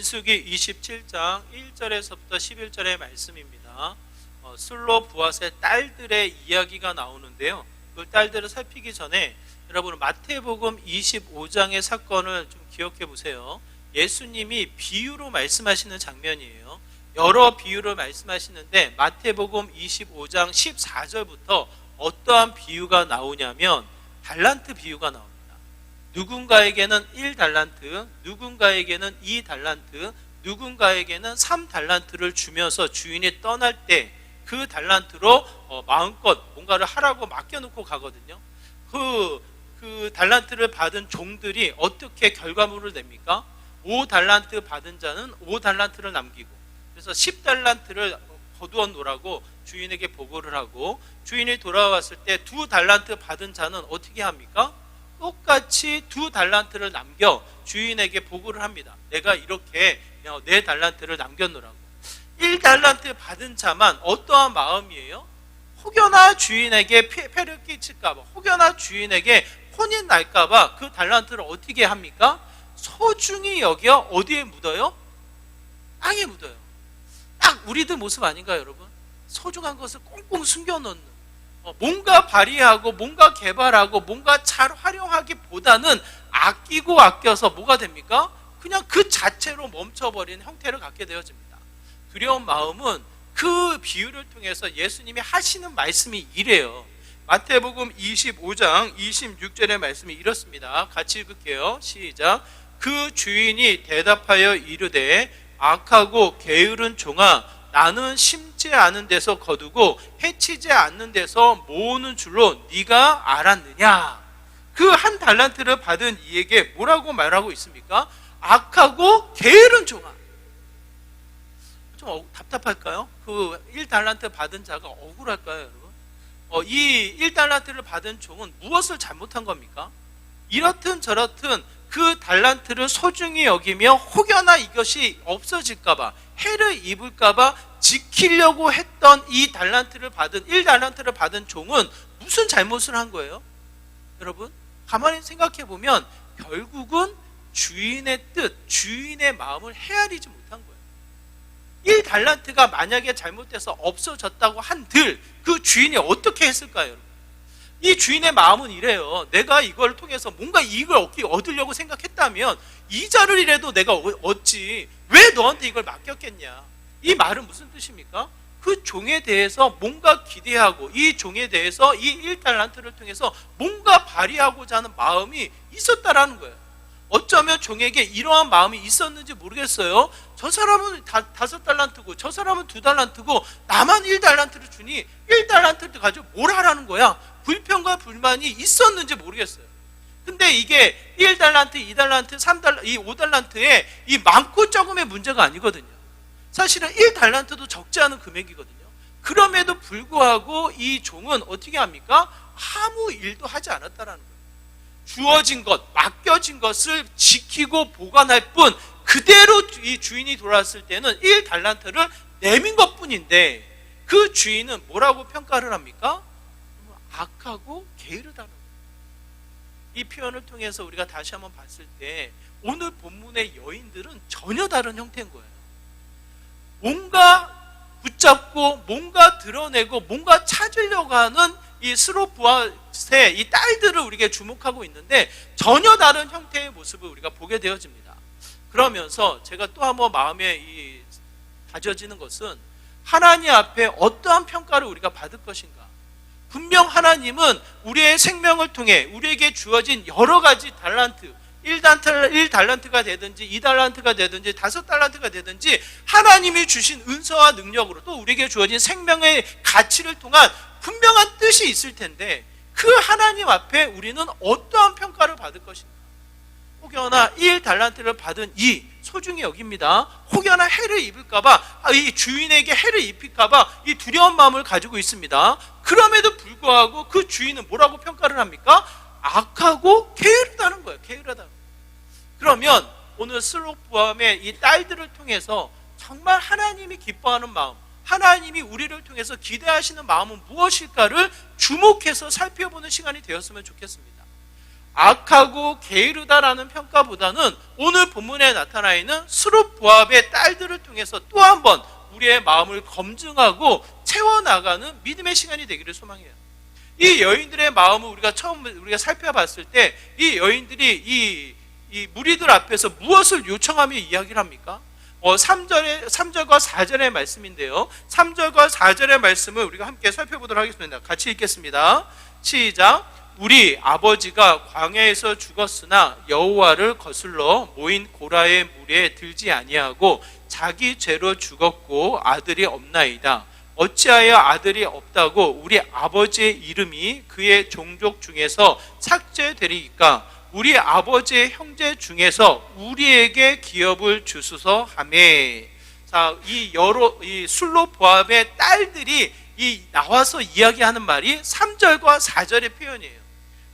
민수기 27장 1절에서부터 11절의 말씀입니다. 슬로 부앗의 딸들의 이야기가 나오는데요. 그 딸들을 살피기 전에 여러분 마태복음 25장의 사건을 좀 기억해 보세요. 예수님이 비유로 말씀하시는 장면이에요. 여러 비유를 말씀하시는데 마태복음 25장 14절부터 어떠한 비유가 나오냐면 달란트 비유가 나옵니다. 누군가에게는 1달란트, 누군가에게는 2달란트, 누군가에게는 3달란트를 주면서 주인이 떠날 때 그 달란트로 마음껏 뭔가를 하라고 맡겨놓고 가거든요. 그 달란트를 받은 종들이 어떻게 결과물을 냅니까? 5달란트 받은 자는 5달란트를 남기고, 그래서 10달란트를 거두어 놓으라고 주인에게 보고를 하고, 주인이 돌아왔을 때 2달란트 받은 자는 어떻게 합니까? 똑같이 2달란트를 남겨 주인에게 보고를 합니다. 내가 이렇게 4달란트를 남겨놓으라고. 1달란트 받은 자만 어떠한 마음이에요? 혹여나 주인에게 폐를 끼칠까봐, 혹여나 주인에게 혼이 날까봐 그 달란트를 어떻게 합니까? 소중히 여겨 어디에 묻어요? 땅에 묻어요. 딱 우리들 모습 아닌가요, 여러분? 소중한 것을 꽁꽁 숨겨놓는, 뭔가 발휘하고 뭔가 개발하고 뭔가 잘 활용하기보다는 아끼고 아껴서 뭐가 됩니까? 그냥 그 자체로 멈춰버리는 형태를 갖게 되어집니다. 두려운 마음은 그 비유를 통해서 예수님이 하시는 말씀이 이래요. 마태복음 25장 26절의 말씀이 이렇습니다. 같이 읽을게요. 시작. 그 주인이 대답하여 이르되 악하고 게으른 종아, 나는 심지 않은 데서 거두고 해치지 않는 데서 모으는 줄로 네가 알았느냐. 그 1달란트를 받은 이에게 뭐라고 말하고 있습니까? 악하고 게으른 종아. 좀 답답할까요? 그 1달란트 받은 자가 억울할까요, 여러분? 이 1달란트를 받은 종은 무엇을 잘못한 겁니까? 이렇든 저렇든 그 달란트를 소중히 여기며 혹여나 이것이 없어질까봐, 해를 입을까봐 지키려고 했던 이 달란트를 받은 1달란트를 받은 종은 무슨 잘못을 한 거예요? 여러분 가만히 생각해 보면 결국은 주인의 뜻, 주인의 마음을 헤아리지 못한 거예요. 1달란트가 만약에 잘못돼서 없어졌다고 한들 그 주인이 어떻게 했을까요, 여러분? 이 주인의 마음은 이래요. 내가 이걸 통해서 뭔가 이익을 얻으려고 생각했다면 이자를이라도 내가 얻지, 왜 너한테 이걸 맡겼겠냐. 이 말은 무슨 뜻입니까? 그 종에 대해서 뭔가 기대하고 이 종에 대해서 이 1달란트를 통해서 뭔가 발휘하고자 하는 마음이 있었다라는 거예요. 어쩌면 종에게 이러한 마음이 있었는지 모르겠어요. 저 사람은 5달란트고 저 사람은 2달란트고 나만 1달란트를 주니 1달란트를 가지고 뭘 하라는 거야. 불평과 불만이 있었는지 모르겠어요. 근데 이게 1달란트, 2달란트, 3달란트, 이 5달란트의 이 많고 적음의 문제가 아니거든요. 사실은 1달란트도 적지 않은 금액이거든요. 그럼에도 불구하고 이 종은 어떻게 합니까? 아무 일도 하지 않았다라는 거예요. 주어진 것, 맡겨진 것을 지키고 보관할 뿐, 그대로 이 주인이 돌아왔을 때는 1달란트를 내민 것 뿐인데 그 주인은 뭐라고 평가를 합니까? 악하고 게으르다는 거예요. 이 표현을 통해서 우리가 다시 한번 봤을 때 오늘 본문의 여인들은 전혀 다른 형태인 거예요. 뭔가 붙잡고 뭔가 드러내고 뭔가 찾으려고 하는 이 스로부앗의 이 딸들을 우리에게 주목하고 있는데 전혀 다른 형태의 모습을 우리가 보게 되어집니다. 그러면서 제가 또 한번 마음에 다져지는 것은 하나님 앞에 어떠한 평가를 우리가 받을 것인가. 분명 하나님은 우리의 생명을 통해 우리에게 주어진 여러 가지 달란트, 1달란트가 되든지 2달란트가 되든지 5달란트가 되든지 하나님이 주신 은사와 능력으로 또 우리에게 주어진 생명의 가치를 통한 분명한 뜻이 있을 텐데 그 하나님 앞에 우리는 어떠한 평가를 받을 것인가. 혹여나 1달란트를 받은 이 소중히 여깁니다. 혹여나 해를 입을까봐, 이 주인에게 해를 입힐까봐 이 두려운 마음을 가지고 있습니다. 그럼에도 불구하고 그 주인은 뭐라고 평가를 합니까? 악하고 게으르다는 거예요. 게으르다. 그러면 오늘 슬로부함의 이 딸들을 통해서 정말 하나님이 기뻐하는 마음, 하나님이 우리를 통해서 기대하시는 마음은 무엇일까를 주목해서 살펴보는 시간이 되었으면 좋겠습니다. 악하고 게으르다라는 평가보다는 오늘 본문에 나타나 있는 스룹부합의 딸들을 통해서 또 한 번 우리의 마음을 검증하고 채워나가는 믿음의 시간이 되기를 소망해요. 이 여인들의 마음을 우리가 살펴봤을 때 이 여인들이 이 무리들 앞에서 무엇을 요청하며 이야기를 합니까? 3절과 4절의 말씀인데요. 3절과 4절의 말씀을 우리가 함께 살펴보도록 하겠습니다. 같이 읽겠습니다. 시작. 우리 아버지가 광야에서 죽었으나 여호와를 거슬러 모인 고라의 무리에 들지 아니하고 자기 죄로 죽었고 아들이 없나이다. 어찌하여 아들이 없다고 우리 아버지의 이름이 그의 종족 중에서 삭제되리이까? 우리 아버지의 형제 중에서 우리에게 기업을 주소서 하매. 자, 이 슬로보암의 딸들이 나와서 이야기하는 말이 3절과 4절의 표현이에요.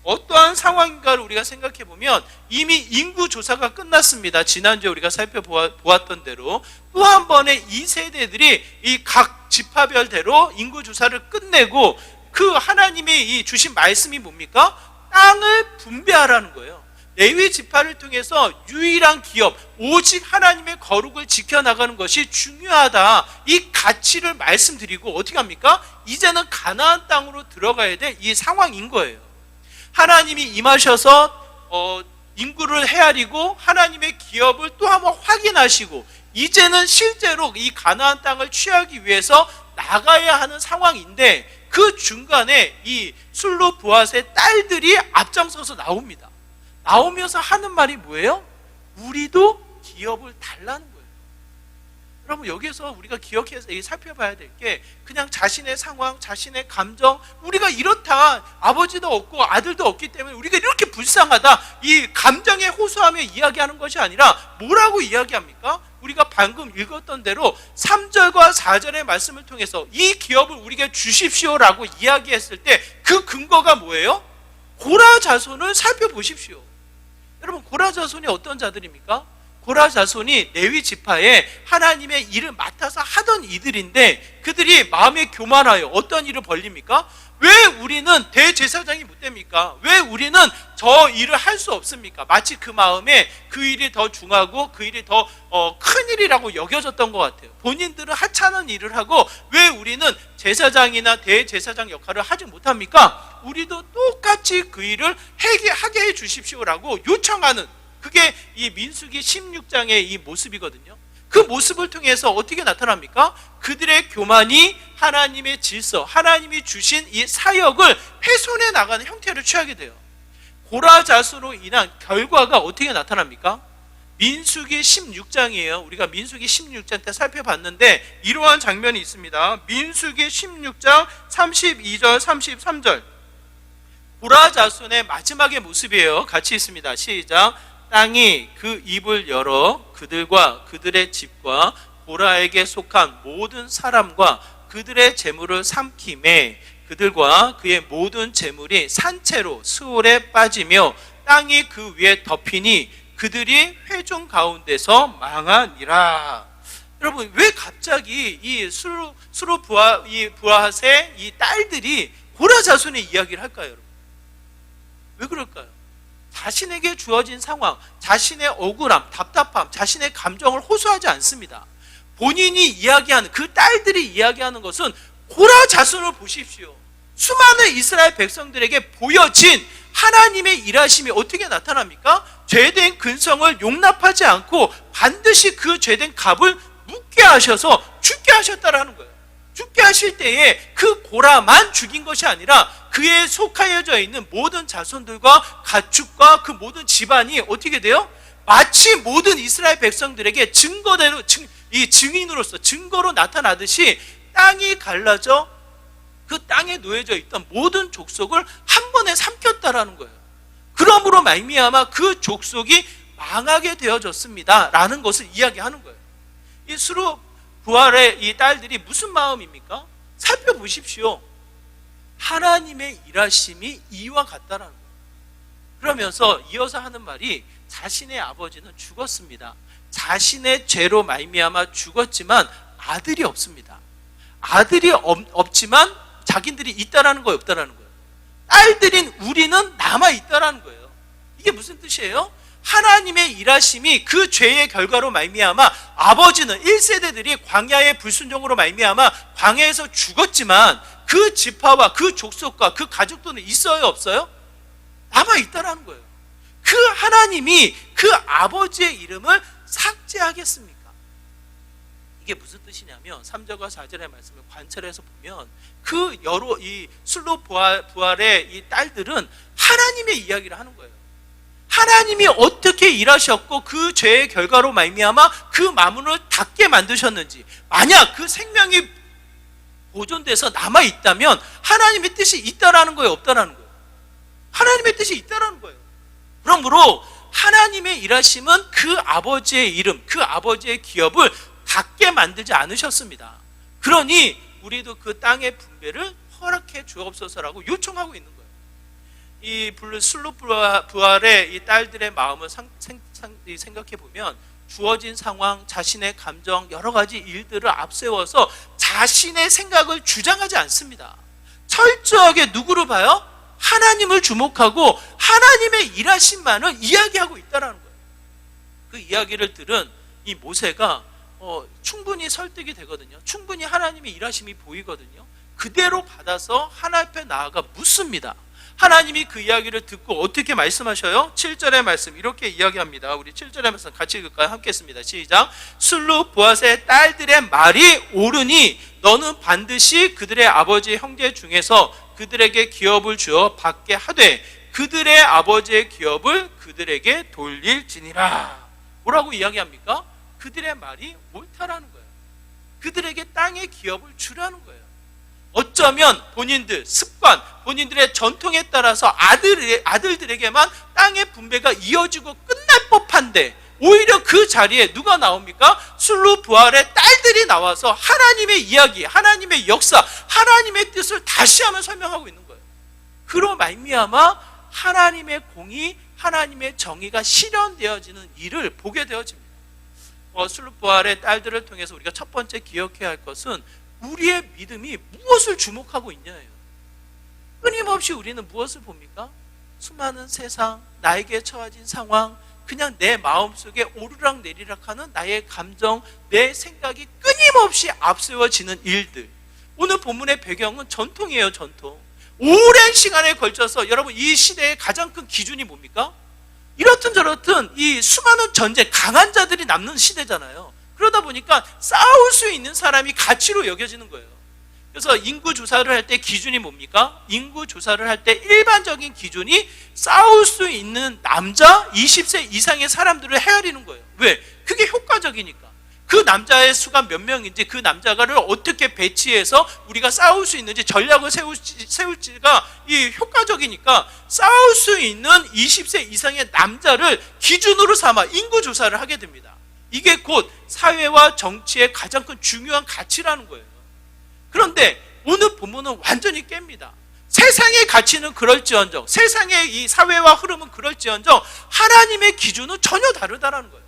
어떠한 상황인가를 우리가 생각해 보면 이미 인구 조사가 끝났습니다. 지난주에 우리가 살펴보았던 대로 또 한 번의 이 세대들이 이 각 지파별대로 인구 조사를 끝내고 그 하나님의 이 주신 말씀이 뭡니까? 땅을 분배하라는 거예요. 레위 지파를 통해서 유일한 기업, 오직 하나님의 거룩을 지켜나가는 것이 중요하다. 이 가치를 말씀드리고 어떻게 합니까? 이제는 가나안 땅으로 들어가야 될 이 상황인 거예요. 하나님이 임하셔서 인구를 헤아리고 하나님의 기업을 또 한번 확인하시고 이제는 실제로 이 가나안 땅을 취하기 위해서 나가야 하는 상황인데 그 중간에 이 슬로보앗의 딸들이 앞장서서 나옵니다. 나오면서 하는 말이 뭐예요? 우리도 기업을 달라는 거예요. 여러분, 여기서 우리가 기억해서 살펴봐야 될 게 그냥 자신의 상황, 자신의 감정, 우리가 이렇다, 아버지도 없고 아들도 없기 때문에 우리가 이렇게 불쌍하다, 이 감정에 호소하며 이야기하는 것이 아니라 뭐라고 이야기합니까? 우리가 방금 읽었던 대로 3절과 4절의 말씀을 통해서 이 기업을 우리에게 주십시오라고 이야기했을 때 그 근거가 뭐예요? 고라 자손을 살펴보십시오. 여러분, 고라 자손이 어떤 자들입니까? 고라 자손이 레위 지파에 하나님의 일을 맡아서 하던 이들인데 그들이 마음에 교만하여 어떤 일을 벌립니까? 왜 우리는 대제사장이 못 됩니까? 왜 우리는 저 일을 할 수 없습니까? 마치 그 마음에 그 일이 더 중하고 그 일이 더 큰 일이라고 여겨졌던 것 같아요. 본인들은 하찮은 일을 하고 왜 우리는 제사장이나 대제사장 역할을 하지 못합니까? 우리도 똑같이 그 일을 하게 해 주십시오라고 요청하는, 그게 이 민수기 16장의 이 모습이거든요. 그 모습을 통해서 어떻게 나타납니까? 그들의 교만이 하나님의 질서, 하나님이 주신 이 사역을 훼손해 나가는 형태를 취하게 돼요. 고라 자수로 인한 결과가 어떻게 나타납니까? 민수기 16장이에요. 우리가 민수기 16장 때 살펴봤는데 이러한 장면이 있습니다. 민수기 16장 32절 33절, 고라 자손의 마지막의 모습이에요. 같이 있습니다. 시작. 땅이 그 입을 열어 그들과 그들의 집과 고라에게 속한 모든 사람과 그들의 재물을 삼키매 그들과 그의 모든 재물이 산채로 스올에 빠지며 땅이 그 위에 덮이니 그들이 회중 가운데서 망하니라. 여러분, 왜 갑자기 이 스룹부앗의 이 딸들이 고라 자손의 이야기를 할까요? 여러분, 왜 그럴까요? 자신에게 주어진 상황, 자신의 억울함, 답답함, 자신의 감정을 호소하지 않습니다. 본인이 이야기하는, 그 딸들이 이야기하는 것은 고라 자손을 보십시오. 수많은 이스라엘 백성들에게 보여진 하나님의 일하심이 어떻게 나타납니까? 죄된 근성을 용납하지 않고 반드시 그 죄된 값을 묻게 하셔서 죽게 하셨다라는 거예요. 죽게 하실 때에 그 고라만 죽인 것이 아니라 그에 속하여져 있는 모든 자손들과 가축과 그 모든 집안이 어떻게 돼요? 마치 모든 이스라엘 백성들에게 증인으로서 증거로 나타나듯이 땅이 갈라져 그 땅에 놓여져 있던 모든 족속을 한 번에 삼켰다라는 거예요. 그러므로 말미암아 그 족속이 망하게 되어졌습니다 라는 것을 이야기하는 거예요. 이 스룹 부활의 이 딸들이 무슨 마음입니까? 살펴보십시오. 하나님의 일하심이 이와 같다라는 거예요. 그러면서 이어서 하는 말이 자신의 아버지는 죽었습니다. 자신의 죄로 말미암아 죽었지만 아들이 없습니다. 아들이 없지만 자기들이 있다라는 거예요, 없다라는 거예요. 딸들인 우리는 남아 있다라는 거예요. 이게 무슨 뜻이에요? 하나님의 일하심이 그 죄의 결과로 말미암아 아버지는 1세대들이 광야의 불순종으로 말미암아 광야에서 죽었지만 그 지파와 그 족속과 그 가족들은 있어요, 없어요? 남아 있다라는 거예요. 그 하나님이 그 아버지의 이름을 삭제하겠습니까? 이게 무슨 뜻이냐면 3절과 4절의 말씀을 관찰해서 보면 그 여러 이 술로 부활의 이 딸들은 하나님의 이야기를 하는 거예요. 하나님이 어떻게 일하셨고 그 죄의 결과로 말미암아 그 마문을 닫게 만드셨는지, 만약 그 생명이 보존돼서 남아 있다면 하나님의 뜻이 있다라는 거예요, 없다라는 거예요? 하나님의 뜻이 있다라는 거예요. 그러므로 하나님의 일하심은 그 아버지의 이름, 그 아버지의 기업을 닫게 만들지 않으셨습니다. 그러니 우리도 그 땅의 분배를 허락해 주옵소서라고 요청하고 있는 거예요. 이 술로 부활의 이 딸들의 마음을 생각해 보면 주어진 상황, 자신의 감정, 여러 가지 일들을 앞세워서 자신의 생각을 주장하지 않습니다. 철저하게 누구를 봐요? 하나님을 주목하고 하나님의 일하심만을 이야기하고 있다는 거예요. 그 이야기를 들은 이 모세가 충분히 설득이 되거든요. 충분히 하나님의 일하심이 보이거든요. 그대로 받아서 하나님 앞에 나아가 묻습니다. 하나님이 그 이야기를 듣고 어떻게 말씀하셔요? 7절의 말씀 이렇게 이야기합니다. 우리 7절의 말씀 같이 읽을까요? 함께 했습니다. 시작. 술로 보아스의 딸들의 말이 옳으니 너는 반드시 그들의 아버지 형제 중에서 그들에게 기업을 주어 받게 하되 그들의 아버지의 기업을 그들에게 돌릴지니라. 뭐라고 이야기합니까? 그들의 말이 옳다라는 거예요. 그들에게 땅의 기업을 주라는 거예요. 어쩌면 본인들 습관, 본인들의 전통에 따라서 아들들에게만 땅의 분배가 이어지고 끝날 법한데 오히려 그 자리에 누가 나옵니까? 술로 부활의 딸들이 나와서 하나님의 이야기, 하나님의 역사, 하나님의 뜻을 다시 한번 설명하고 있는 거예요. 그로 말미암아 하나님의 공의, 하나님의 정의가 실현되어지는 일을 보게 되어집니다. 술로 부활의 딸들을 통해서 우리가 첫 번째 기억해야 할 것은 우리의 믿음이 무엇을 주목하고 있냐예요. 끊임없이 우리는 무엇을 봅니까? 수많은 세상, 나에게 처해진 상황, 그냥 내 마음속에 오르락 내리락 하는 나의 감정, 내 생각이 끊임없이 앞세워지는 일들. 오늘 본문의 배경은 전통이에요, 전통. 오랜 시간에 걸쳐서 여러분 이 시대의 가장 큰 기준이 뭡니까? 이렇든 저렇든 이 수많은 전쟁, 강한 자들이 남는 시대잖아요. 그러다 보니까 싸울 수 있는 사람이 가치로 여겨지는 거예요. 그래서 인구 조사를 할 때 기준이 뭡니까? 인구 조사를 할 때 일반적인 기준이 싸울 수 있는 남자 20세 이상의 사람들을 헤아리는 거예요. 왜? 그게 효과적이니까. 그 남자의 수가 몇 명인지, 그 남자를 어떻게 배치해서 우리가 싸울 수 있는지 전략을 세울지가 이 효과적이니까 싸울 수 있는 20세 이상의 남자를 기준으로 삼아 인구 조사를 하게 됩니다. 이게 곧 사회와 정치의 가장 큰 중요한 가치라는 거예요. 그런데 오늘 본문은 완전히 깹니다. 세상의 가치는 그럴지언정, 세상의 이 사회와 흐름은 그럴지언정 하나님의 기준은 전혀 다르다는 거예요.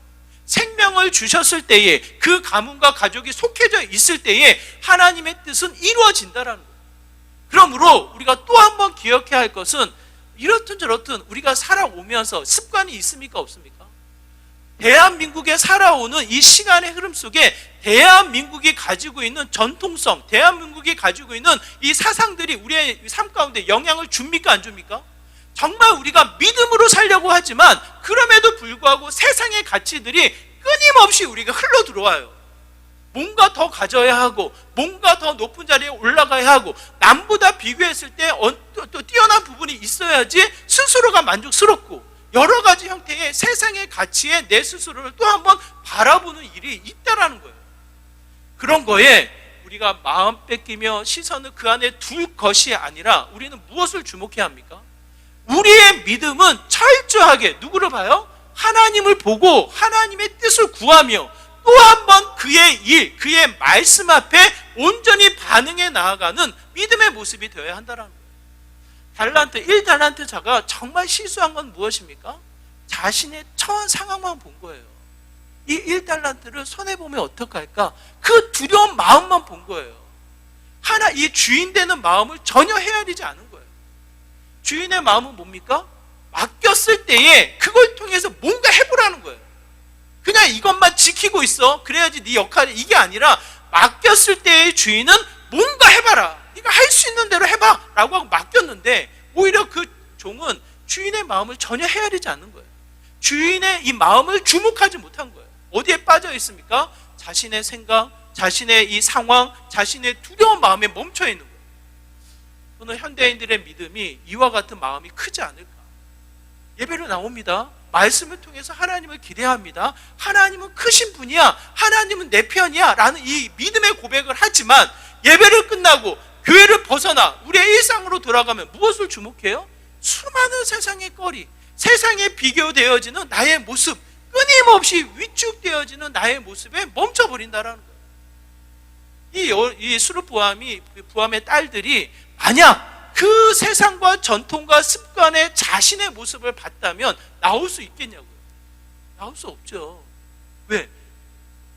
생명을 주셨을 때에 그 가문과 가족이 속해져 있을 때에 하나님의 뜻은 이루어진다는 거예요. 그러므로 우리가 또 한 번 기억해야 할 것은 이렇든 저렇든 우리가 살아오면서 습관이 있습니까, 없습니까? 대한민국에 살아오는 이 시간의 흐름 속에 대한민국이 가지고 있는 전통성, 대한민국이 가지고 있는 이 사상들이 우리의 삶 가운데 영향을 줍니까, 안 줍니까? 정말 우리가 믿음으로 살려고 하지만 그럼에도 불구하고 세상의 가치들이 끊임없이 우리가 흘러 들어와요. 뭔가 더 가져야 하고 뭔가 더 높은 자리에 올라가야 하고 남보다 비교했을 때 또 뛰어난 부분이 있어야지 스스로가 만족스럽고 여러 가지 형태의 세상의 가치에 내 스스로를 또 한 번 바라보는 일이 있다라는 거예요. 그런 거에 우리가 마음 뺏기며 시선을 그 안에 둘 것이 아니라 우리는 무엇을 주목해야 합니까? 우리의 믿음은 철저하게 누구를 봐요? 하나님을 보고 하나님의 뜻을 구하며 또 한 번 그의 일, 그의 말씀 앞에 온전히 반응해 나아가는 믿음의 모습이 되어야 한다는 거예요. 1달란트 자가 정말 실수한 건 무엇입니까? 자신의 처한 상황만 본 거예요. 이 1달란트를 손해보면 어떡할까? 그 두려운 마음만 본 거예요. 이 주인 되는 마음을 전혀 헤아리지 않은 거예요. 주인의 마음은 뭡니까? 맡겼을 때에 그걸 통해서 뭔가 해보라는 거예요. 그냥 이것만 지키고 있어, 그래야지 네 역할이, 이게 아니라 맡겼을 때의 주인은 뭔가 해봐라, 네가 할 수 있는 대로 해봐 라고 하고 맡겼는데, 오히려 그 종은 주인의 마음을 전혀 헤아리지 않는 거예요. 주인의 이 마음을 주목하지 못한 거예요. 어디에 빠져 있습니까? 자신의 생각, 자신의 이 상황, 자신의 두려운 마음에 멈춰 있는 거예요. 저는 현대인들의 믿음이 이와 같은 마음이 크지 않을까. 예배로 나옵니다. 말씀을 통해서 하나님을 기대합니다. 하나님은 크신 분이야, 하나님은 내 편이야 라는 이 믿음의 고백을 하지만, 예배를 끝나고 교회를 벗어나 우리의 일상으로 돌아가면 무엇을 주목해요? 수많은 세상의 거리, 세상에 비교되어지는 나의 모습, 끊임없이 위축되어지는 나의 모습에 멈춰버린다라는 거예요. 이 수르부함의 딸들이 만약 그 세상과 전통과 습관에 자신의 모습을 봤다면 나올 수 있겠냐고요. 나올 수 없죠. 왜?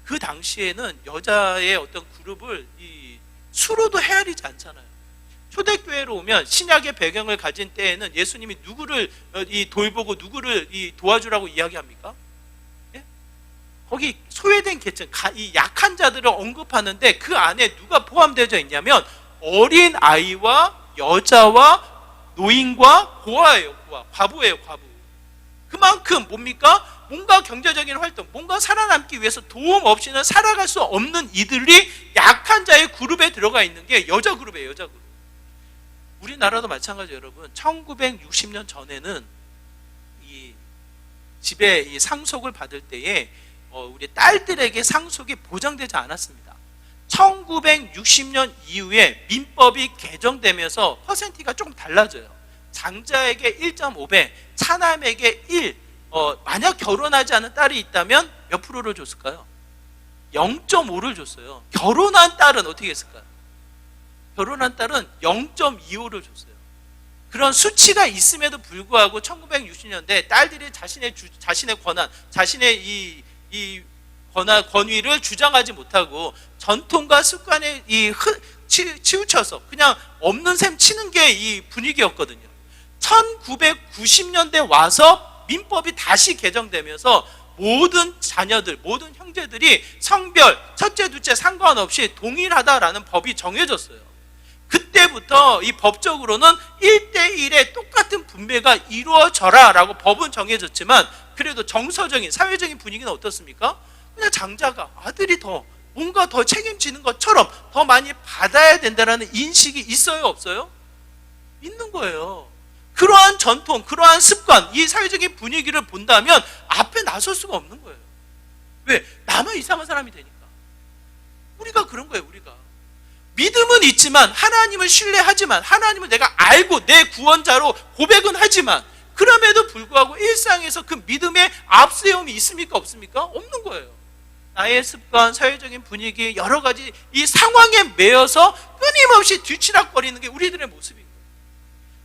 그 당시에는 여자의 어떤 그룹을 수로도 헤아리지 않잖아요. 초대교회로 오면 신약의 배경을 가진 때에는 예수님이 누구를 돌보고 누구를 도와주라고 이야기합니까? 예? 거기 소외된 계층, 이 약한 자들을 언급하는데 그 안에 누가 포함되어 있냐면 어린 아이와 여자와 노인과 고아예요. 고아, 과부예요. 과부. 그만큼 뭡니까? 뭔가 경제적인 활동, 뭔가 살아남기 위해서 도움 없이는 살아갈 수 없는 이들이 약한 자의 그룹에 들어가 있는 게 여자 그룹이에요. 여자 그룹. 우리나라도 마찬가지예요. 여러분, 1960년 전에는 이 집에 이 상속을 받을 때에 우리 딸들에게 상속이 보장되지 않았습니다. 1960년 이후에 민법이 개정되면서 퍼센티가 조금 달라져요. 장자에게 1.5배, 차남에게 1. 만약 결혼하지 않은 딸이 있다면 몇 프로를 줬을까요? 0.5를 줬어요. 결혼한 딸은 어떻게 했을까요? 결혼한 딸은 0.25를 줬어요. 그런 수치가 있음에도 불구하고 1960년대 딸들이 자신의 권한, 자신의 권위를 주장하지 못하고 전통과 습관에 치우쳐서 그냥 없는 셈 치는 게 이 분위기였거든요. 1990년대 와서 민법이 다시 개정되면서 모든 자녀들, 모든 형제들이 성별, 첫째, 둘째 상관없이 동일하다라는 법이 정해졌어요. 그때부터 이 법적으로는 1대1의 똑같은 분배가 이루어져라 라고 법은 정해졌지만, 그래도 정서적인, 사회적인 분위기는 어떻습니까? 그냥 장자가, 아들이 뭔가 더 책임지는 것처럼 더 많이 받아야 된다는 인식이 있어요, 없어요? 있는 거예요. 그러한 전통, 그러한 습관, 이 사회적인 분위기를 본다면 앞에 나설 수가 없는 거예요. 왜? 나만 이상한 사람이 되니까. 우리가 그런 거예요. 우리가 믿음은 있지만, 하나님을 신뢰하지만, 하나님을 내가 알고 내 구원자로 고백은 하지만, 그럼에도 불구하고 일상에서 그 믿음의 앞세움이 있습니까? 없습니까? 없는 거예요. 나의 습관, 사회적인 분위기, 여러 가지 이 상황에 매여서 끊임없이 뒤치락거리는 게 우리들의 모습입니다.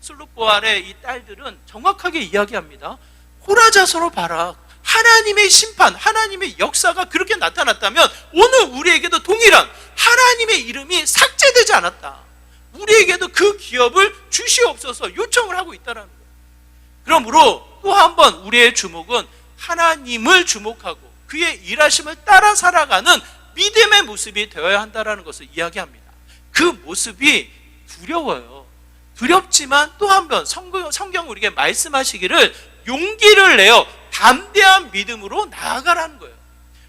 슬룹보알의 이 딸들은 정확하게 이야기합니다. 호라자서로 봐라. 하나님의 심판, 하나님의 역사가 그렇게 나타났다면 오늘 우리에게도 동일한 하나님의 이름이 삭제되지 않았다. 우리에게도 그 기업을 주시옵소서 요청을 하고 있다는 거예요. 그러므로 또 한 번 우리의 주목은 하나님을 주목하고 그의 일하심을 따라 살아가는 믿음의 모습이 되어야 한다는 것을 이야기합니다. 그 모습이 두려워요. 두렵지만 또 한 번 성경 우리에게 말씀하시기를 용기를 내어 담대한 믿음으로 나아가라는 거예요.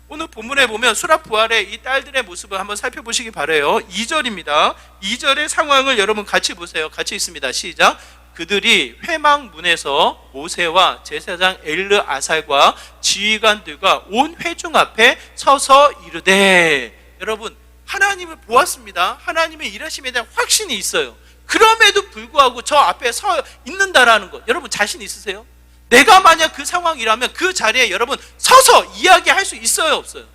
오늘 본문에 보면 수라부활의 이 딸들의 모습을 한번 살펴보시기 바라요. 2절입니다. 2절의 상황을 여러분 같이 보세요. 같이 있습니다. 시작. 그들이 회막문에서 모세와 제사장 엘르아살과 지휘관들과 온 회중 앞에 서서 이르되, 여러분 하나님을 보았습니다. 하나님의 일하심에 대한 확신이 있어요. 그럼에도 불구하고 저 앞에 서 있는다라는 것, 여러분 자신 있으세요? 내가 만약 그 상황이라면 그 자리에 여러분 서서 이야기할 수 있어요, 없어요?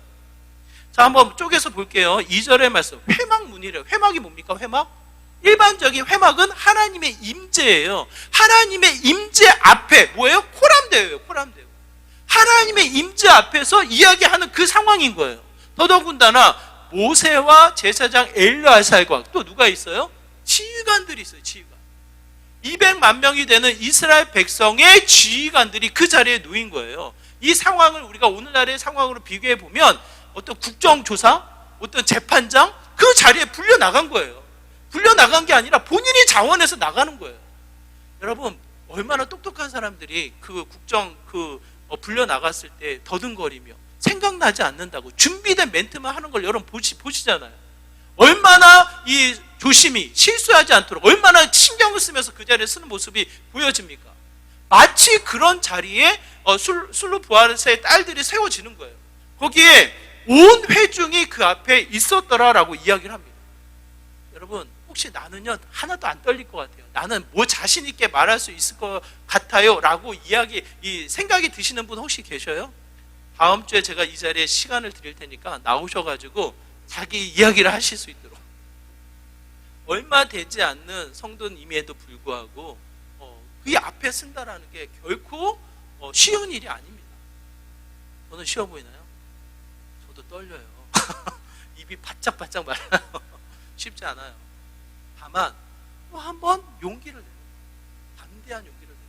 자, 한번 쪼개서 볼게요. 2절의 말씀, 회막문이래요. 회막이 뭡니까? 회막? 일반적인 회막은 하나님의 임재예요. 하나님의 임재 앞에 뭐예요? 코람대예요. 코람대. 하나님의 임재 앞에서 이야기하는 그 상황인 거예요. 더더군다나 모세와 제사장 엘르아살과 또 누가 있어요? 지휘관들이 있어요. 지휘관. 200만 명이 되는 이스라엘 백성의 지휘관들이 그 자리에 놓인 거예요. 이 상황을 우리가 오늘날의 상황으로 비교해 보면 어떤 국정조사, 어떤 재판장 그 자리에 불려 나간 거예요. 불려 나간 게 아니라 본인이 자원해서 나가는 거예요. 여러분, 얼마나 똑똑한 사람들이 그 국정 불려 나갔을 때 더듬거리며 생각나지 않는다고 준비된 멘트만 하는 걸 여러분 보시잖아요. 얼마나 이 조심히 실수하지 않도록 얼마나 신경을 쓰면서 그 자리에 쓰는 모습이 보여집니까? 마치 그런 자리에 술로 부하세의 딸들이 세워지는 거예요. 거기에 온 회중이 그 앞에 있었더라라고 이야기를 합니다. 여러분, 혹시 나는요 하나도 안 떨릴 것 같아요. 나는 뭐 자신 있게 말할 수 있을 것 같아요 라고 생각이 드시는 분 혹시 계셔요? 다음 주에 제가 이 자리에 시간을 드릴 테니까 나오셔가지고 자기 이야기를 하실 수 있도록. 얼마 되지 않는 성도님에도 불구하고 그 앞에 쓴다라는 게 결코 쉬운 일이 아닙니다. 저는 쉬워 보이나요? 저도 떨려요. 입이 바짝바짝 말라요. 쉽지 않아요. 다만 또 한 번 용기를 내요. 담대한 용기를 내요.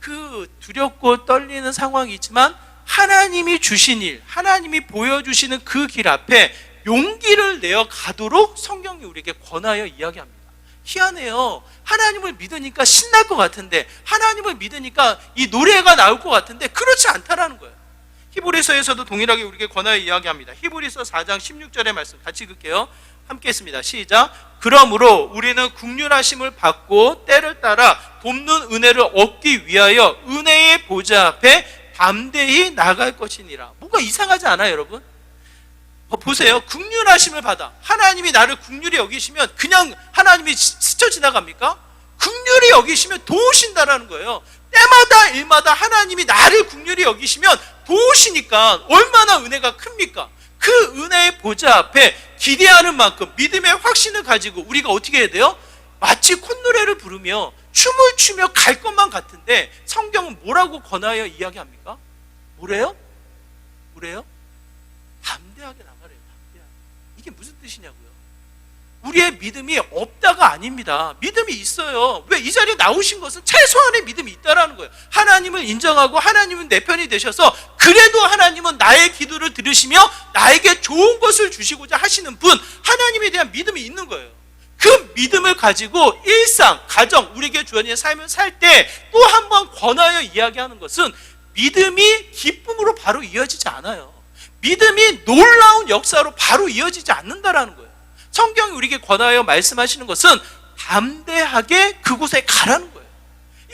그 두렵고 떨리는 상황이지만 하나님이 주신 일, 하나님이 보여주시는 그 길 앞에 용기를 내어 가도록 성경이 우리에게 권하여 이야기합니다. 희한해요. 하나님을 믿으니까 신날 것 같은데, 하나님을 믿으니까 이 노래가 나올 것 같은데 그렇지 않다라는 거예요. 히브리서에서도 동일하게 우리에게 권하여 이야기합니다. 히브리서 4장 16절의 말씀 같이 읽을게요. 함께 했습니다. 시작. 그러므로 우리는 긍휼하심을 받고 때를 따라 돕는 은혜를 얻기 위하여 은혜의 보좌 앞에 담대히 나갈 것이니라. 뭔가 이상하지 않아요, 여러분? 보세요. 긍휼하심을 받아. 하나님이 나를 긍휼히 여기시면 그냥 하나님이 스쳐 지나갑니까? 긍휼히 여기시면 도우신다라는 거예요. 때마다 일마다 하나님이 나를 긍휼히 여기시면 도우시니까 얼마나 은혜가 큽니까? 그 은혜의 보좌 앞에 기대하는 만큼 믿음의 확신을 가지고 우리가 어떻게 해야 돼요? 마치 콧노래를 부르며 춤을 추며 갈 것만 같은데 성경은 뭐라고 권하여 이야기합니까? 뭐래요? 담대하게 나가래요. 담대하게. 이게 무슨 뜻이냐고요? 우리의 믿음이 없다가 아닙니다. 믿음이 있어요. 왜? 이 자리에 나오신 것은 최소한의 믿음이 있다라는 거예요. 하나님을 인정하고 하나님은 내 편이 되셔서 그래도 하나님은 나의 기도를 들으시며 나에게 좋은 것을 주시고자 하시는 분, 하나님에 대한 믿음이 있는 거예요. 그 믿음을 가지고 일상, 가정, 우리에게 주어진 삶을 살 때 또 한 번 권하여 이야기하는 것은 믿음이 기쁨으로 바로 이어지지 않아요. 믿음이 놀라운 역사로 바로 이어지지 않는다라는 거예요. 성경이 우리에게 권하여 말씀하시는 것은 담대하게 그곳에 가라는 거예요.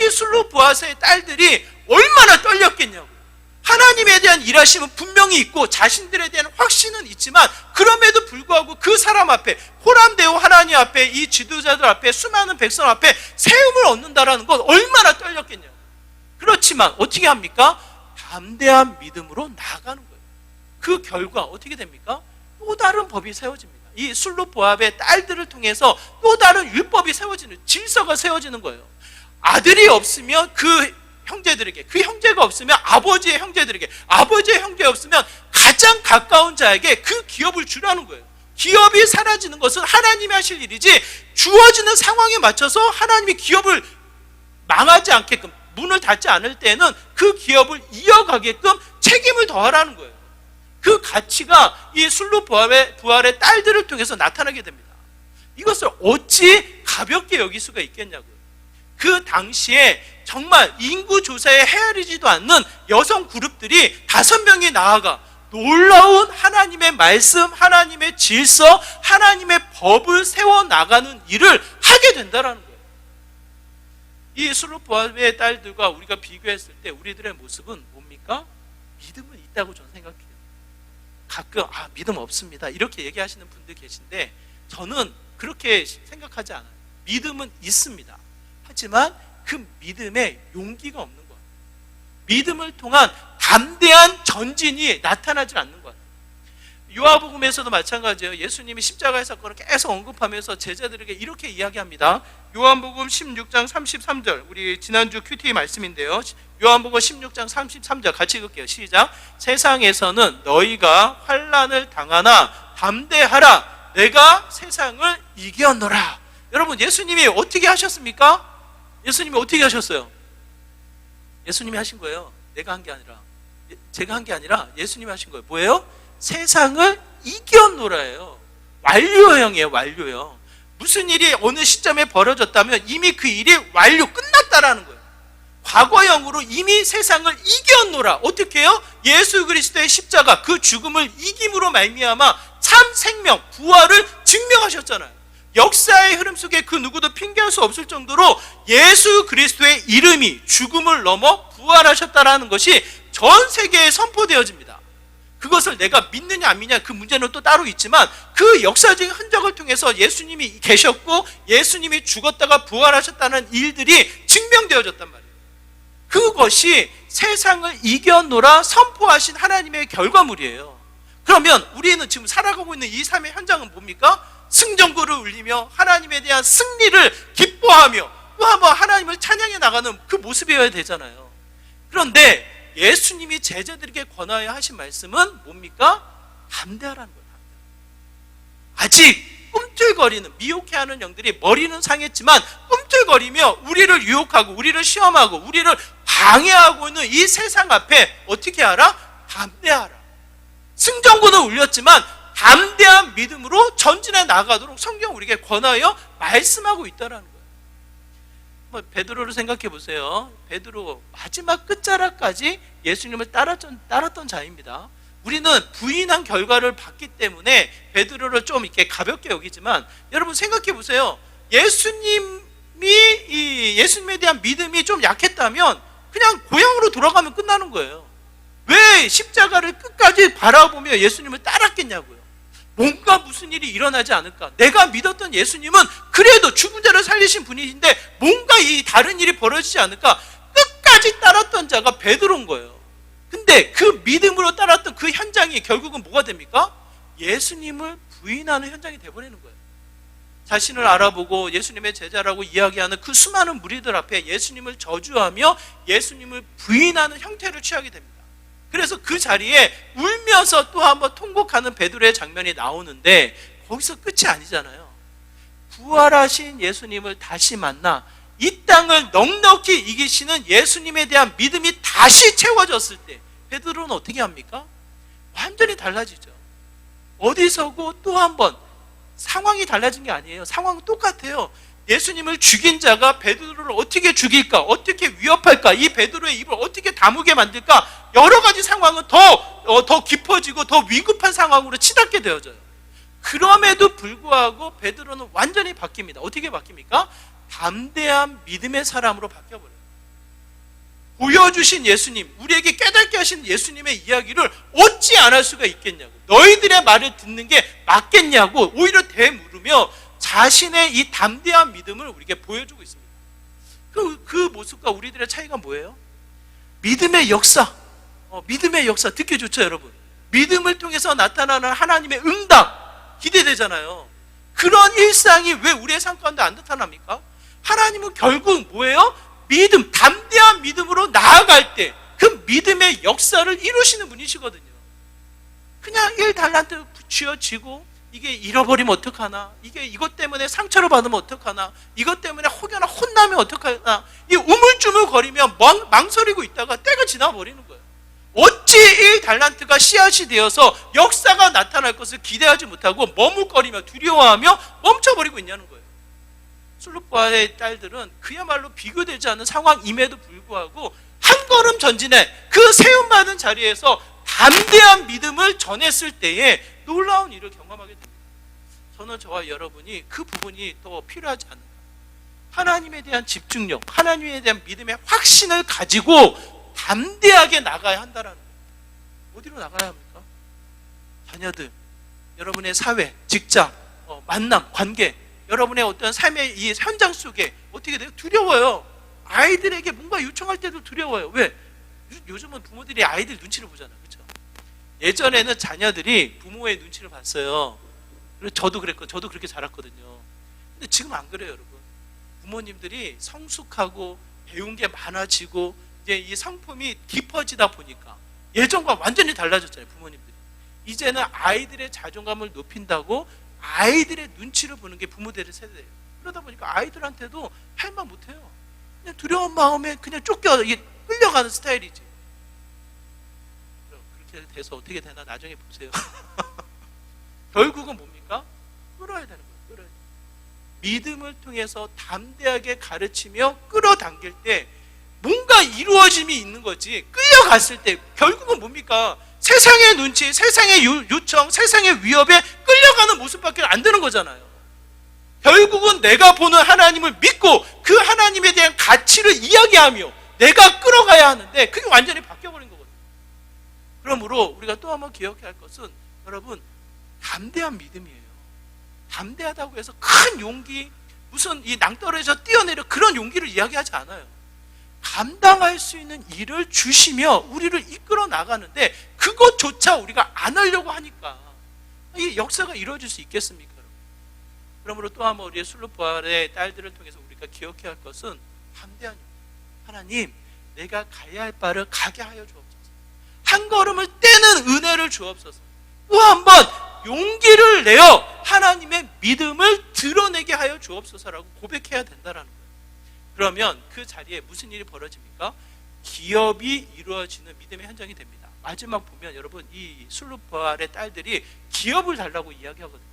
이 술로 보아스의 딸들이 얼마나 떨렸겠냐고. 하나님에 대한 일하심은 분명히 있고 자신들에 대한 확신은 있지만 그럼에도 불구하고 그 사람 앞에, 호람되어 하나님 앞에, 이 지도자들 앞에, 수많은 백성 앞에 세움을 얻는다라는 건 얼마나 떨렸겠냐고. 그렇지만 어떻게 합니까? 담대한 믿음으로 나아가는 거예요. 그 결과 어떻게 됩니까? 또 다른 법이 세워집니다. 이 술로 보압의 딸들을 통해서 또 다른 율법이 세워지는, 질서가 세워지는 거예요. 아들이 없으면 그 형제들에게, 그 형제가 없으면 아버지의 형제들에게, 아버지의 형제 없으면 가장 가까운 자에게 그 기업을 주라는 거예요. 기업이 사라지는 것은 하나님이 하실 일이지 주어지는 상황에 맞춰서 하나님이 기업을 망하지 않게끔, 문을 닫지 않을 때는 그 기업을 이어가게끔 책임을 더하라는 거예요. 그 가치가 이 술로 부활의 딸들을 통해서 나타나게 됩니다. 이것을 어찌 가볍게 여길 수가 있겠냐고요. 그 당시에 정말 인구 조사에 헤아리지도 않는 여성 그룹들이 5명이 나아가 놀라운 하나님의 말씀, 하나님의 질서, 하나님의 법을 세워나가는 일을 하게 된다는 거예요. 이 슬로프의 딸들과 우리가 비교했을 때 우리들의 모습은 뭡니까? 믿음은 있다고 저는 생각해요. 가끔 믿음 없습니다 이렇게 얘기하시는 분들 계신데 저는 그렇게 생각하지 않아요. 믿음은 있습니다. 하지만 그 믿음에 용기가 없는 것 같아요. 믿음을 통한 담대한 전진이 나타나지 않는 것 같아요. 요한복음에서도 마찬가지예요. 예수님이 십자가의 사건을 계속 언급하면서 제자들에게 이렇게 이야기합니다. 요한복음 16장 33절, 우리 지난주 큐티 말씀인데요. 요한복음 16장 33절 같이 읽을게요. 시작. 세상에서는 너희가 환난을 당하나 담대하라. 내가 세상을 이겼노라. 여러분, 예수님이 어떻게 하셨습니까? 예수님이 어떻게 하셨어요? 예수님이 하신 거예요. 내가 한 게 아니라, 제가 한 게 아니라 예수님이 하신 거예요. 뭐예요? 세상을 이겨노라예요. 완료형이에요. 완료형. 무슨 일이 어느 시점에 벌어졌다면 이미 그 일이 완료, 끝났다라는 거예요. 과거형으로 이미 세상을 이겨노라. 어떻게 해요? 예수 그리스도의 십자가, 그 죽음을 이김으로 말미암아 참 생명, 부활을 증명하셨잖아요. 역사의 흐름 속에 그 누구도 핑계할 수 없을 정도로 예수 그리스도의 이름이 죽음을 넘어 부활하셨다라는 것이 전 세계에 선포되어집니다. 그것을 내가 믿느냐 안 믿느냐, 그 문제는 또 따로 있지만 그 역사적인 흔적을 통해서 예수님이 계셨고 예수님이 죽었다가 부활하셨다는 일들이 증명되어졌단 말이에요. 그것이 세상을 이겨노라 선포하신 하나님의 결과물이에요. 그러면 우리는 지금 살아가고 있는 이 삶의 현장은 뭡니까? 승전구를 울리며 하나님에 대한 승리를 기뻐하며 또 한번 하나님을 찬양해 나가는 그 모습이어야 되잖아요. 그런데 예수님이 제자들에게 권하여 하신 말씀은 뭡니까? 담대하라는 거예요. 아직 꿈틀거리는, 미혹해하는 영들이 머리는 상했지만 꿈틀거리며 우리를 유혹하고 우리를 시험하고 우리를 방해하고 있는 이 세상 앞에 어떻게 하라? 담대하라. 승전구는 울렸지만 담대한 믿음으로 전진해 나가도록 성경 우리에게 권하여 말씀하고 있다는 거예요. 베드로를 생각해 보세요. 베드로 마지막 끝자락까지 예수님을 따랐던 자입니다. 우리는 부인한 결과를 봤기 때문에 베드로를 좀 이렇게 가볍게 여기지만, 여러분 생각해 보세요. 예수님에 대한 믿음이 좀 약했다면 그냥 고향으로 돌아가면 끝나는 거예요. 왜 십자가를 끝까지 바라보며 예수님을 따랐겠냐고요. 뭔가 무슨 일이 일어나지 않을까. 내가 믿었던 예수님은 그래도 죽은 자를 살리신 분이신데 뭔가 이 다른 일이 벌어지지 않을까. 끝까지 따랐던 자가 베드로인 거예요. 근데 그 믿음으로 따랐던 그 현장이 결국은 뭐가 됩니까? 예수님을 부인하는 현장이 돼버리는 거예요. 자신을 알아보고 예수님의 제자라고 이야기하는 그 수많은 무리들 앞에 예수님을 저주하며 예수님을 부인하는 형태를 취하게 됩니다. 그래서 그 자리에 울면서 또 한번 통곡하는 베드로의 장면이 나오는데 거기서 끝이 아니잖아요. 부활하신 예수님을 다시 만나 이 땅을 넉넉히 이기시는 예수님에 대한 믿음이 다시 채워졌을 때 베드로는 어떻게 합니까? 완전히 달라지죠. 어디서고 또 한번 상황이 달라진 게 아니에요. 상황은 똑같아요. 예수님을 죽인 자가 베드로를 어떻게 죽일까? 어떻게 위협할까? 이 베드로의 입을 어떻게 다무게 만들까? 여러 가지 상황은 더 깊어지고 더 위급한 상황으로 치닫게 되어져요. 그럼에도 불구하고 베드로는 완전히 바뀝니다. 어떻게 바뀝니까? 담대한 믿음의 사람으로 바뀌어버려요. 보여주신 예수님, 우리에게 깨닫게 하신 예수님의 이야기를 어찌 안 할 수가 있겠냐고, 너희들의 말을 듣는 게 맞겠냐고 오히려 되물으며 자신의 이 담대한 믿음을 우리에게 보여주고 있습니다. 그 모습과 우리들의 차이가 뭐예요? 믿음의 역사, 믿음의 역사 듣기 좋죠, 여러분. 믿음을 통해서 나타나는 하나님의 응답 기대되잖아요. 그런 일상이 왜 우리의 삶 가운데 안 나타납니까? 하나님은 결국 뭐예요? 믿음, 담대한 믿음으로 나아갈 때 그 믿음의 역사를 이루시는 분이시거든요. 그냥 1달란트 쥐어지고 이게 잃어버리면 어떡하나, 이것 때문에 상처를 받으면 어떡하나, 이것 때문에 혹여나 혼나면 어떡하나, 이 우물쭈물거리며 망설이고 있다가 때가 지나버리는 거예요. 어찌 1달란트가 씨앗이 되어서 역사가 나타날 것을 기대하지 못하고 머뭇거리며 두려워하며 멈춰버리고 있냐는 거예요. 술루바의 딸들은 그야말로 비교되지 않는 상황임에도 불구하고 한 걸음 전진해 그 세움받은 자리에서 담대한 믿음을 전했을 때에 놀라운 일을 경험하게 됩니다. 저는 저와 여러분이 그 부분이 더 필요하지 않는가. 하나님에 대한 집중력, 하나님에 대한 믿음의 확신을 가지고 담대하게 나가야 한다라는 거예요. 어디로 나가야 합니까? 자녀들, 여러분의 사회, 직장, 만남, 관계, 여러분의 어떤 삶의 이 현장 속에 어떻게 돼요? 두려워요. 아이들에게 뭔가 요청할 때도 두려워요. 왜? 요즘은 부모들이 아이들 눈치를 보잖아요. 그렇죠? 예전에는 자녀들이 부모의 눈치를 봤어요. 저도 그랬고, 저도 그렇게 자랐거든요. 근데 지금 안 그래요, 여러분. 부모님들이 성숙하고 배운 게 많아지고 이제 이 성품이 깊어지다 보니까 예전과 완전히 달라졌잖아요, 부모님들이. 이제는 아이들의 자존감을 높인다고 아이들의 눈치를 보는 게 부모들의 세대예요. 그러다 보니까 아이들한테도 할 말 못해요. 그냥 두려운 마음에 그냥 이게 끌려가는 스타일이지. 그렇게 돼서 어떻게 되나 나중에 보세요. 결국은 뭡니까? 끌어야 되는 거예요. 끌어야 돼요. 믿음을 통해서 담대하게 가르치며 끌어당길 때 뭔가 이루어짐이 있는 거지. 끌려갔을 때 결국은 뭡니까? 세상의 눈치, 세상의 요청, 세상의 위협에 끌려가는 모습밖에 안 되는 거잖아요. 결국은 내가 보는 하나님을 믿고 그 하나님에 대한 가치를 이야기하며 내가 끌어가야 하는데 그게 완전히 바뀌어버린 거거든요. 그러므로 우리가 또 한번 기억해야 할 것은 여러분, 담대한 믿음이에요. 담대하다고 해서 큰 용기, 무슨 이 낭떠러지에서 뛰어내려 그런 용기를 이야기하지 않아요. 감당할 수 있는 일을 주시며 우리를 이끌어 나가는데 그것조차 우리가 안 하려고 하니까 이 역사가 이루어질 수 있겠습니까? 그러므로 또 한번 우리의 순례부활의 딸들을 통해서 우리가 기억해야 할 것은 담대한 용기. 하나님, 내가 가야 할 바를 가게 하여 주옵소서. 한 걸음을 떼는 은혜를 주옵소서. 또 한 번 용기를 내어 하나님의 믿음을 드러내게 하여 주옵소서라고 고백해야 된다는 거예요. 그러면 그 자리에 무슨 일이 벌어집니까? 기업이 이루어지는 믿음의 현장이 됩니다. 마지막 보면 여러분, 이 순례부활의 딸들이 기업을 달라고 이야기하거든요.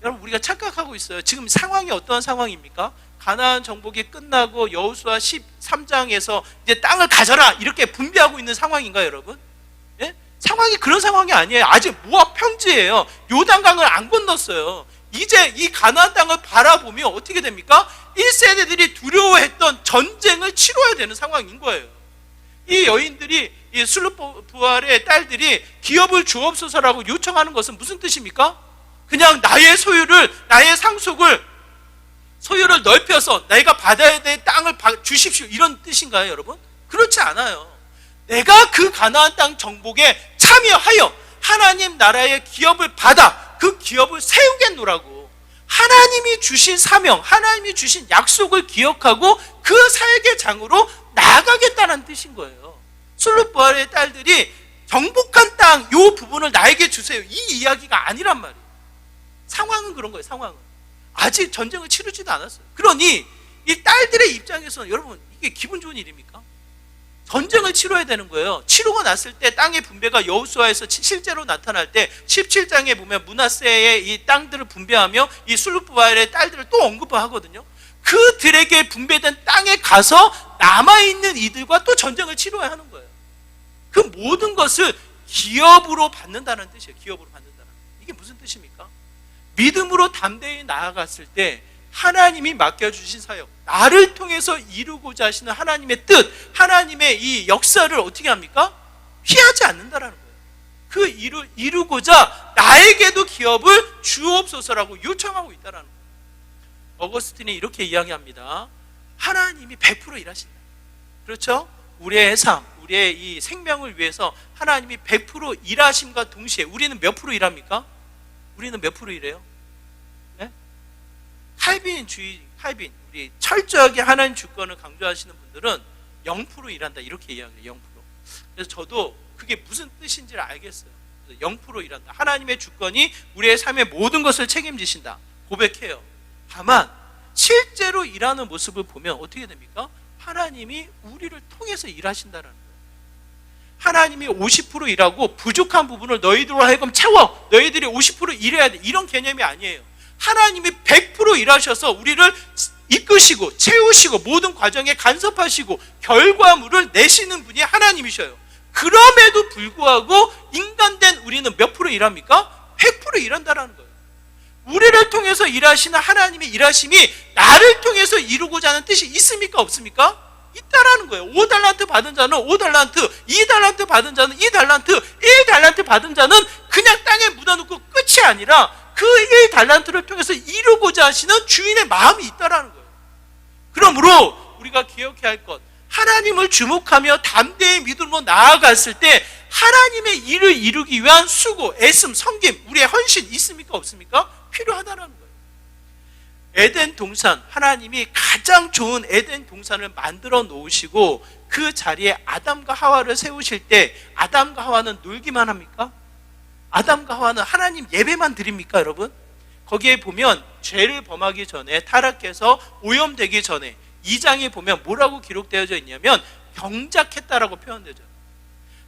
여러분, 우리가 착각하고 있어요. 지금 상황이 어떤 상황입니까? 가나안 정복이 끝나고 여호수아 13장에서 이제 땅을 가져라 이렇게 분배하고 있는 상황인가요, 여러분? 예? 상황이 그런 상황이 아니에요. 아직 모압 평지예요. 요단강을 안 건넜어요. 이제 이 가나안 땅을 바라보면 어떻게 됩니까? 1세대들이 두려워했던 전쟁을 치러야 되는 상황인 거예요. 이 여인들이, 이 순례부활의 딸들이 기업을 주옵소서라고 요청하는 것은 무슨 뜻입니까? 그냥 나의 소유를, 나의 상속을, 소유를 넓혀서 내가 받아야 될 땅을 주십시오, 이런 뜻인가요, 여러분? 그렇지 않아요. 내가 그 가나안 땅 정복에 참여하여 하나님 나라의 기업을 받아 그 기업을 세우겠노라고, 하나님이 주신 사명, 하나님이 주신 약속을 기억하고 그 사역의 장으로 나아가겠다는 뜻인 거예요. 순례부활의 딸들이 정복한 땅 이 부분을 나에게 주세요, 이 이야기가 아니란 말이에요. 상황은 그런 거예요. 상황은 아직 전쟁을 치르지도 않았어요. 그러니 이 딸들의 입장에서는 여러분, 이게 기분 좋은 일입니까? 전쟁을 치러야 되는 거예요. 치르고 났을 때 땅의 분배가 여호수아에서 실제로 나타날 때 17장에 보면 므낫세의 이 땅들을 분배하며 이 순례부활의 딸들을 또 언급을 하거든요. 그들에게 분배된 땅에 가서 남아있는 이들과 또 전쟁을 치러야 하는 거예요. 그 모든 것을 기업으로 받는다는 뜻이에요. 기업으로 받는다는. 이게 무슨 뜻입니까? 믿음으로 담대히 나아갔을 때 하나님이 맡겨주신 사역, 나를 통해서 이루고자 하시는 하나님의 뜻, 하나님의 이 역사를 어떻게 합니까? 피하지 않는다라는 거예요. 그 이루고자 나에게도 기업을 주옵소서라고 요청하고 있다라는 거예요. 어거스틴이 이렇게 이야기합니다. 하나님이 100% 일하신다. 그렇죠? 우리의 삶, 우리의 이 생명을 위해서 하나님이 100% 일하심과 동시에 우리는 몇 프로 일합니까? 우리는 몇 프로 일해요? 네? 칼빈, 우리 철저하게 하나님 주권을 강조하시는 분들은 0% 일한다, 이렇게 이야기해요. 0%. 그래서 저도 그게 무슨 뜻인지를 알겠어요. 0% 일한다. 하나님의 주권이 우리의 삶의 모든 것을 책임지신다, 고백해요. 다만 실제로 일하는 모습을 보면 어떻게 됩니까? 하나님이 우리를 통해서 일하신다는 거예요. 하나님이 50% 일하고 부족한 부분을 너희들로 하여금 채워, 너희들이 50% 일해야 돼, 이런 개념이 아니에요. 하나님이 100% 일하셔서 우리를 이끄시고 채우시고 모든 과정에 간섭하시고 결과물을 내시는 분이 하나님이셔요. 그럼에도 불구하고 인간된 우리는 몇 프로 일합니까? 100% 일한다라는 거예요. 우리를 통해서 일하시는 하나님의 일하심이 나를 통해서 이루고자 하는 뜻이 있습니까? 없습니까? 있다라는 거예요. 5달란트 받은 자는 5달란트, 2달란트 받은 자는 2달란트, 1달란트 받은 자는 그냥 땅에 묻어놓고 끝이 아니라 그 1달란트를 통해서 이루고자 하시는 주인의 마음이 있다라는 거예요. 그러므로 우리가 기억해야 할 것, 하나님을 주목하며 담대히 믿음으로 나아갔을 때 하나님의 일을 이루기 위한 수고, 애씀, 섬김, 우리의 헌신 있습니까? 없습니까? 필요하다는 거예요. 에덴 동산, 하나님이 가장 좋은 에덴 동산을 만들어 놓으시고 그 자리에 아담과 하와를 세우실 때 아담과 하와는 놀기만 합니까? 아담과 하와는 하나님 예배만 드립니까, 여러분? 거기에 보면 죄를 범하기 전에, 타락해서 오염되기 전에 2장에 보면 뭐라고 기록되어져 있냐면 경작했다라고 표현되죠.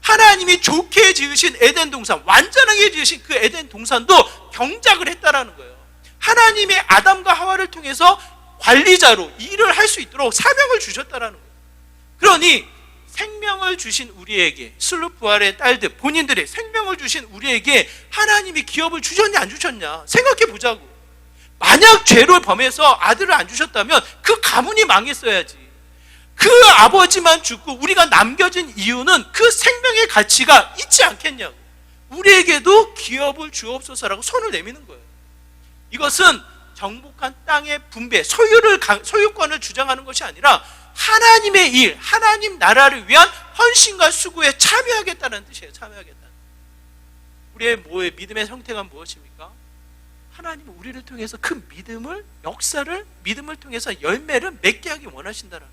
하나님이 좋게 지으신 에덴 동산, 완전하게 지으신 그 에덴 동산도 경작을 했다라는 거예요. 하나님의 아담과 하와를 통해서 관리자로 일을 할 수 있도록 사명을 주셨다라는 거예요. 그러니 생명을 주신 우리에게, 슬루프알의 딸들 본인들의 생명을 주신 우리에게 하나님이 기업을 주셨냐 안 주셨냐 생각해 보자고. 만약 죄를 범해서 아들을 안 주셨다면 그 가문이 망했어야지. 그 아버지만 죽고 우리가 남겨진 이유는 그 생명의 가치가 있지 않겠냐고. 우리에게도 기업을 주옵소서라고 손을 내미는 거예요. 이것은 정복한 땅의 분배, 소유권을 주장하는 것이 아니라 하나님의 일, 하나님 나라를 위한 헌신과 수고에 참여하겠다는 뜻이에요. 참여하겠다. 우리의 믿음의 형태가 무엇입니까? 하나님은 우리를 통해서 그 역사를 믿음을 통해서 열매를 맺게 하기 원하신다는.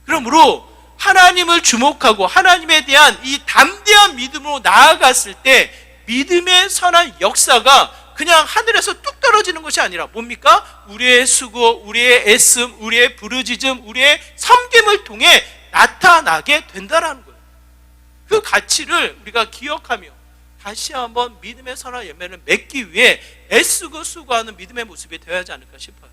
그러므로 하나님을 주목하고 하나님에 대한 이 담대한 믿음으로 나아갔을 때 믿음의 선한 역사가 그냥 하늘에서 뚝 떨어지는 것이 아니라 뭡니까? 우리의 수고, 우리의 애씀, 우리의 부르짖음, 우리의 섬김을 통해 나타나게 된다라는 거예요. 그 가치를 우리가 기억하며 다시 한번 믿음의 선한 열매를 맺기 위해 애쓰고 수고하는 믿음의 모습이 되어야 하지 않을까 싶어요.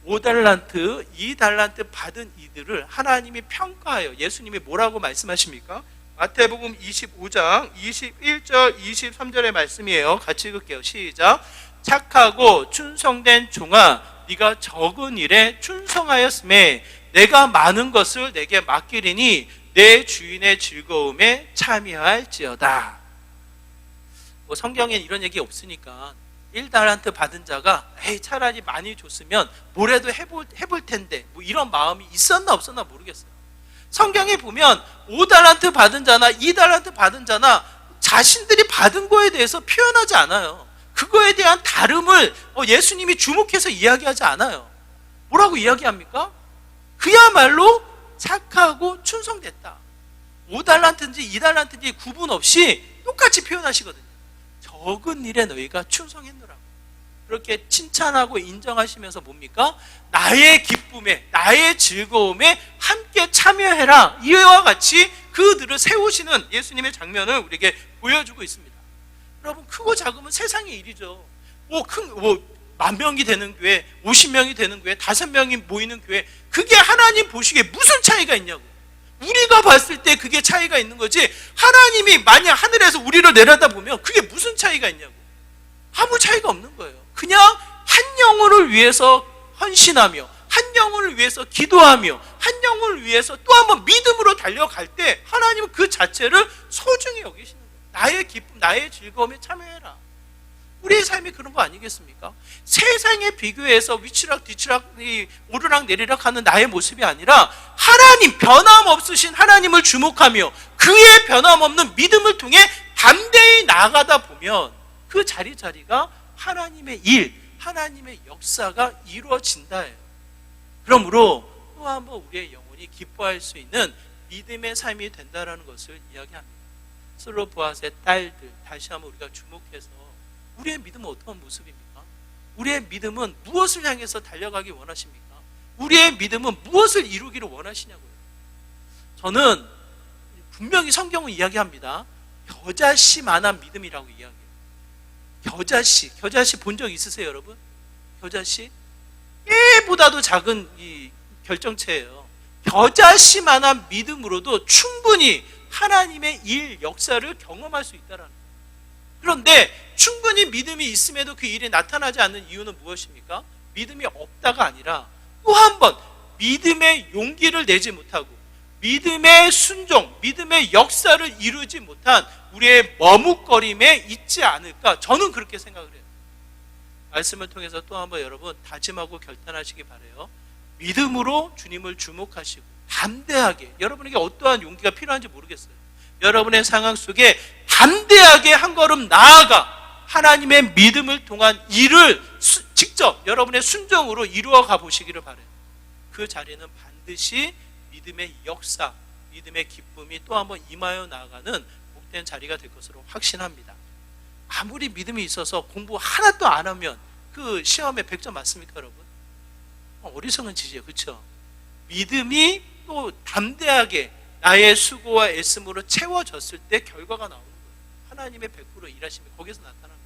5달란트, 2달란트 받은 이들을 하나님이 평가하여 예수님이 뭐라고 말씀하십니까? 마태복음 25장 21절 23절의 말씀이에요. 같이 읽을게요. 시작. 착하고 충성된 종아, 네가 적은 일에 충성하였음에 내가 많은 것을 내게 맡기리니 내 주인의 즐거움에 참여할지어다. 성경에 이런 얘기 없으니까 1달란트 받은 자가 차라리 많이 줬으면 뭐라도 해볼 텐데 이런 마음이 있었나 없었나 모르겠어요. 성경에 보면 5달란트 받은 자나 2달란트 받은 자나 자신들이 받은 거에 대해서 표현하지 않아요. 그거에 대한 다름을 예수님이 주목해서 이야기하지 않아요. 뭐라고 이야기합니까? 그야말로 착하고 충성됐다. 5달란트인지 2달란트인지 구분 없이 똑같이 표현하시거든요. 적은 일에 너희가 충성했노라. 그렇게 칭찬하고 인정하시면서 뭡니까? 나의 기쁨에, 나의 즐거움에 함께 참여해라. 이와 같이 그들을 세우시는 예수님의 장면을 우리에게 보여주고 있습니다. 여러분, 크고 작으면 세상의 일이죠. 10,000명이 되는 교회, 50명이 되는 교회, 5명이 모이는 교회, 그게 하나님 보시기에 무슨 차이가 있냐고. 우리가 봤을 때 그게 차이가 있는 거지, 하나님이 만약 하늘에서 우리를 내려다보면 그게 무슨 차이가 있냐고. 아무 차이가 없는 거예요. 그냥 한 영혼을 위해서 헌신하며, 한 영혼을 위해서 기도하며, 한 영혼을 위해서 또 한번 믿음으로 달려갈 때 하나님은 그 자체를 소중히 여기시는 거예요. 나의 기쁨, 나의 즐거움에 참여해라. 우리의 삶이 그런 거 아니겠습니까? 세상에 비교해서 위치락 뒤치락 오르락 내리락 하는 나의 모습이 아니라 하나님, 변함없으신 하나님을 주목하며 그의 변함없는 믿음을 통해 담대히 나아가다 보면 그 자리자리가 하나님의 일, 하나님의 역사가 이루어진다예요. 그러므로 또 한번 우리의 영혼이 기뻐할 수 있는 믿음의 삶이 된다는 것을 이야기합니다. 슬로보아스의 딸들, 다시 한번 우리가 주목해서 우리의 믿음은 어떤 모습입니까? 우리의 믿음은 무엇을 향해서 달려가기 원하십니까? 우리의 믿음은 무엇을 이루기를 원하시냐고요. 저는 분명히 성경은 이야기합니다. 겨자씨만한 믿음이라고 이야기해요. 겨자씨 본 적 있으세요, 여러분? 겨자씨? 깨보다도 작은 이 결정체예요. 겨자씨만한 믿음으로도 충분히 하나님의 일, 역사를 경험할 수 있다는 거예요. 그런데 충분히 믿음이 있음에도 그 일이 나타나지 않는 이유는 무엇입니까? 믿음이 없다가 아니라 또 한 번 믿음의 용기를 내지 못하고 믿음의 순종, 믿음의 역사를 이루지 못한 우리의 머뭇거림에 있지 않을까, 저는 그렇게 생각을 해요. 말씀을 통해서 또 한번 여러분 다짐하고 결단하시기 바라요. 믿음으로 주님을 주목하시고 담대하게, 여러분에게 어떠한 용기가 필요한지 모르겠어요. 여러분의 상황 속에 담대하게 한 걸음 나아가 하나님의 믿음을 통한 일을 직접 여러분의 순종으로 이루어 가보시기를 바라요. 그 자리는 반드시 믿음의 역사, 믿음의 기쁨이 또 한번 임하여 나아가는 복된 자리가 될 것으로 확신합니다. 아무리 믿음이 있어서 공부 하나도 안 하면 그 시험에 100점 맞습니까, 여러분? 어리석은 짓이에요, 그렇죠? 믿음이 또 담대하게 나의 수고와 애씀으로 채워졌을 때 결과가 나오는 거예요. 하나님의 100% 일하심이 거기서 나타납니다.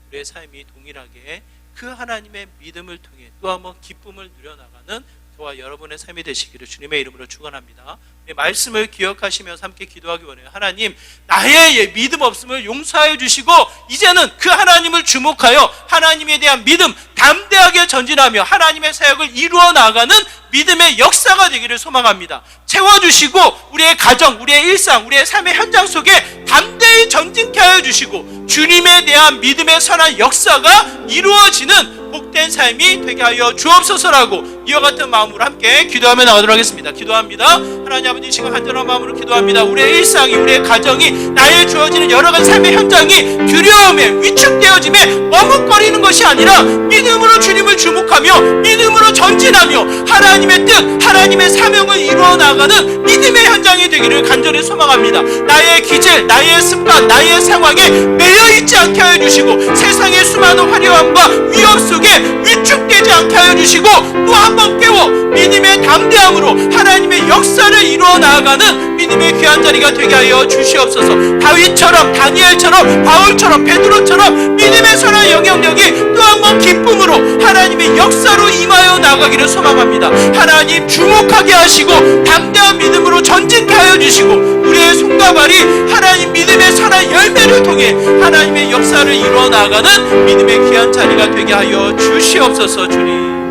우리의 삶이 동일하게 그 하나님의 믿음을 통해 또 한번 기쁨을 누려나가는 저와 여러분의 삶이 되시기를 주님의 이름으로 축원합니다. 말씀을 기억하시면서 함께 기도하기 원해요. 하나님, 나의 믿음 없음을 용서하여 주시고 이제는 그 하나님을 주목하여 하나님에 대한 믿음 담대하게 전진하며 하나님의 사역을 이루어 나가는 믿음의 역사가 되기를 소망합니다. 채워주시고 우리의 가정, 우리의 일상, 우리의 삶의 현장 속에 담대히 전진케 하여 주시고 주님에 대한 믿음의 선한 역사가 이루어지는 복된 삶이 되게 하여 주옵소서라고 이와 같은 마음으로 함께 기도하며 나가도록 하겠습니다. 기도합니다. 하나님 아버지, 지금 간절한 마음으로 기도합니다. 우리의 일상이, 우리의 가정이, 나의 주어지는 여러 가지 삶의 현장이 두려움에, 위축되어짐에 머뭇거리는 것이 아니라 믿음으로 주님을 주목하며 믿음으로 전진하며 하나님의 뜻, 하나님의 사명을 이루어 나가는 믿음의 현장이 되기를 간절히 소망합니다. 나의 기질, 나의 습관, 나의 상황에 매여 있지 않게 하여 주시고 세상의 수많은 화려함과 위험 속에 위축되지 않게 하여 주시고 또 한 번 깨워 믿음의 담대함으로 하나님의 역사를 이루어 나아가는 믿음의 귀한 자리가 되게 하여 주시옵소서. 다윗처럼, 다니엘처럼, 바울처럼, 베드로처럼 믿음의 선한 영향력이 또 한 번 기쁨으로 하나님의 역사로 임하여 나가기를 소망합니다. 하나님, 주목하게 하시고 담대한 믿음으로 전진케 하여 주시고 우리의 손과 발이 하나님 믿음의 선한 열매를 통해 하나님의 역사를 이루어 나가는 믿음의 귀한 자리가 되게 하여 주시옵소서. 주님,